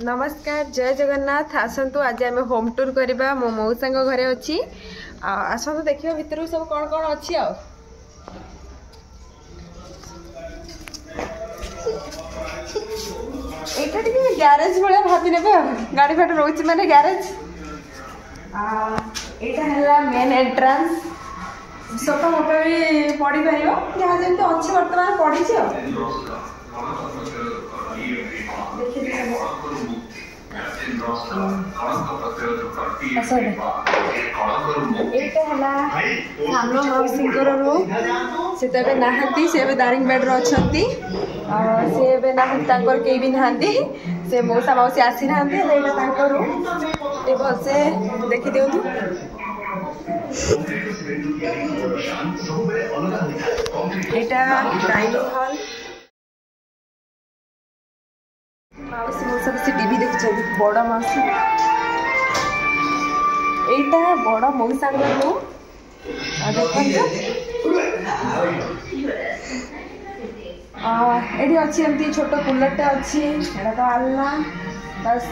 नमस्कार जय जगन्नाथ आसतु आज आम होम टूर करवा मो मौसा घरे अच्छी आसतु देखिए भितर सब कौन कौन अच्छी एटा टिके ग्यारेज भाया भाभी ने गाड़ी फाड़ी रोच माने ग्यारेज एटा है मेन एंट्रांस सोफा मोफा भी पड़ी पार जहाँ जमी अच्छी बर्तमान पड़ी साम मौसी रूम से तो नहांती से दारिंगबाड़ अच्छा सी ना कई भी नहांती से मौसा मौसी आसी ना रूम ये भलसे देखी दिंतु यहाँ डाइनिंग हॉल मौसी मौसा बस टीवी देखुं बड़ मौसी यहाँ बड़ मौसा रूम ये अच्छी एमती छोट कूलरटे अच्छी एटा तो आलना बस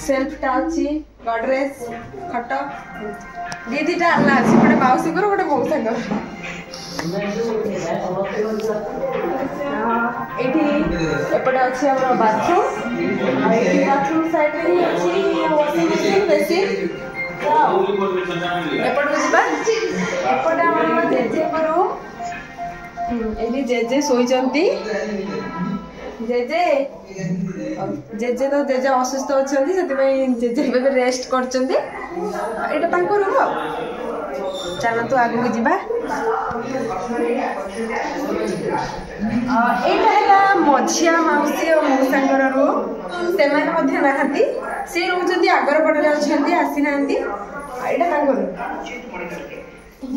सेल्फटा अच्छी गडरेज खट दीटा आलना अच्छी गोटे मौसी गोटे मौसा एपटे अच्छी आम बाथरूम साइड में अच्छी बेसिन एपटू जा एपटे आम जेजे ये जेजे शोचती जेजे जेजे तो जेजे असुस्थ अच्छा जेजे रेस्ट कर रूम चलतु आगे जावा यहाँ मझिया मौसी और मौसा रूम से नहांती सी रोच आगर पटे अच्छा आसी ना यहाँ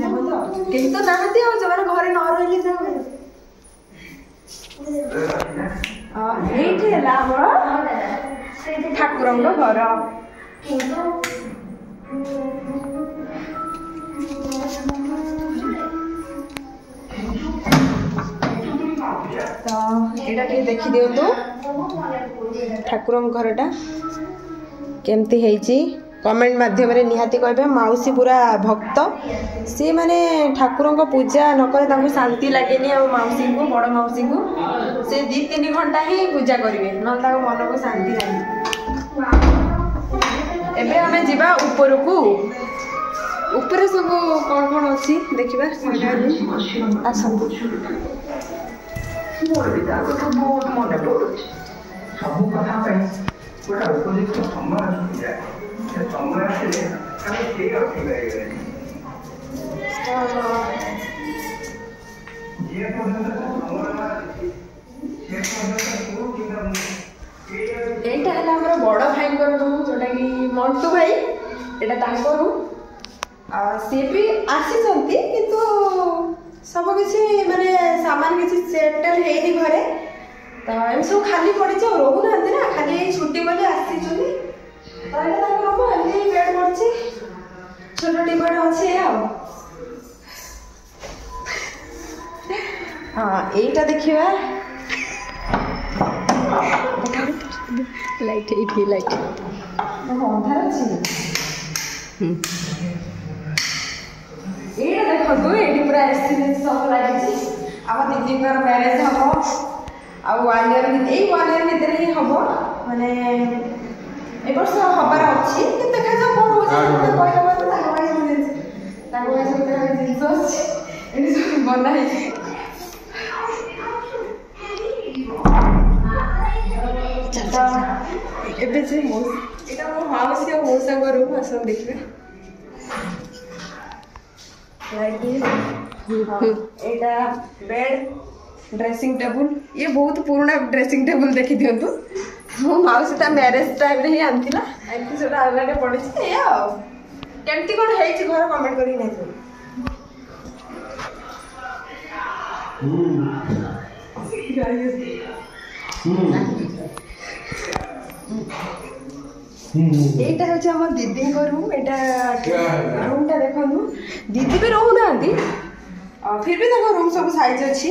कहीं तो नहांती जो घरे न रही ठाकुर घर तो यहाँ देखी दिंतु ठाकुर घरटा केमती है कमेंट माध्यम निहाती कह मौसी पूरा भक्त सी माने ठाकुर पूजा नक शांति लगे मौसी को बड़ मौसी को से 2-3 घंटा ही पूजा करेंगे ना मन को शांति लगे एबे हमें जीवा ऊपर को ऊपर सब कौन कौन अच्छी देखा आसतु यहाँ है बड़ भाई रूम जोटा कि मंटू भाई यहाँ रूम सी भी आसी किंतु सब किसी माने सामान किसी सेटल है घरे तो एम सब खाली पड़ी रोहू ना खाली छुट्टी बोले आसी रूम एमती बेड पड़ी छोट टिपट अच्छे हाँ यहीटा देखा लाइट ये लाइट अंधार अच्छी ये देखो ये पूरा एसी सब लगी आम दीदी मैरेज हम आ 1 ईयर भितर ही हम माने ए वर्ष हबार अच्छी देखा जाओ कौन जिन बना एबे मो मौसी और मौसा रूम आस देखिए यहाँ बेड ड्रेसिंग टेबुल ये बहुत पुराना ड्रेसिंग टेबुल देखी दिंतु मो मौसी ता मैरेज टाइम रे ही आंथिला एमती सब आलना पड़ी केमती कौन है घर कमेंट करी नहीं এইটা হচ্ছে আমার দিদিଙ୍କ রুম এটা রুমটা দেখুন দিদি भी रहू ना फिर भी रूम सब साइज अच्छी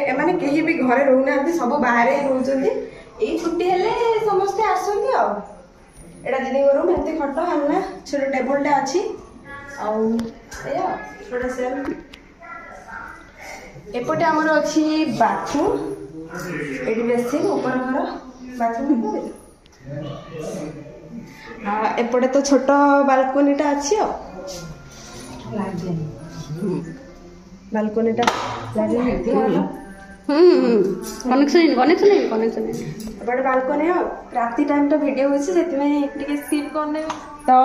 एमाने कहीं भी घरे रहना सब बाहर रोचे यही छुट्टी हेले समस्ते आसती आड़ा दीदी रूम एमती खट हालना छोट टेबुलटा अच्छी छोटा सेल एपटे आमर अच्छी बाथरूम ये बेसिन ऊपर घर बाथरूम एपटे तो छोट बालकोनीटा अच्छी बालकोनीटा कनेक्शन बड़े बालकोनी राति टाइम तो वीडियो होती से स्किप करने तो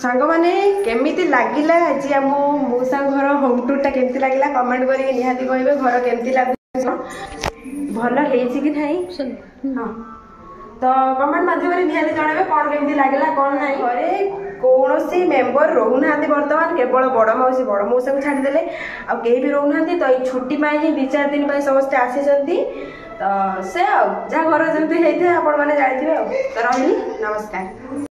सांग मैंने केमिति लगिला आज आम मौसा घर होम टूर टा केमती लगिला कमेंट करके निहाती कहबे घर केमती लागु भल हेछि कि नहीं हाँ तो कमेंट माध्यम निहाती जणाबे कौन केमती लगिला कौन नहीं घरे कौन सी मेम्बर रोना बर्तमान केवल बड़ मौसी बड़ मौसा को छाड़देले आ कहीं भी रोना तो ये छुट्टी ही 2-4 दिन समस्ते आसी तो से जहाँ घर जमी होते आपण मैंने जानते तो रही नमस्कार।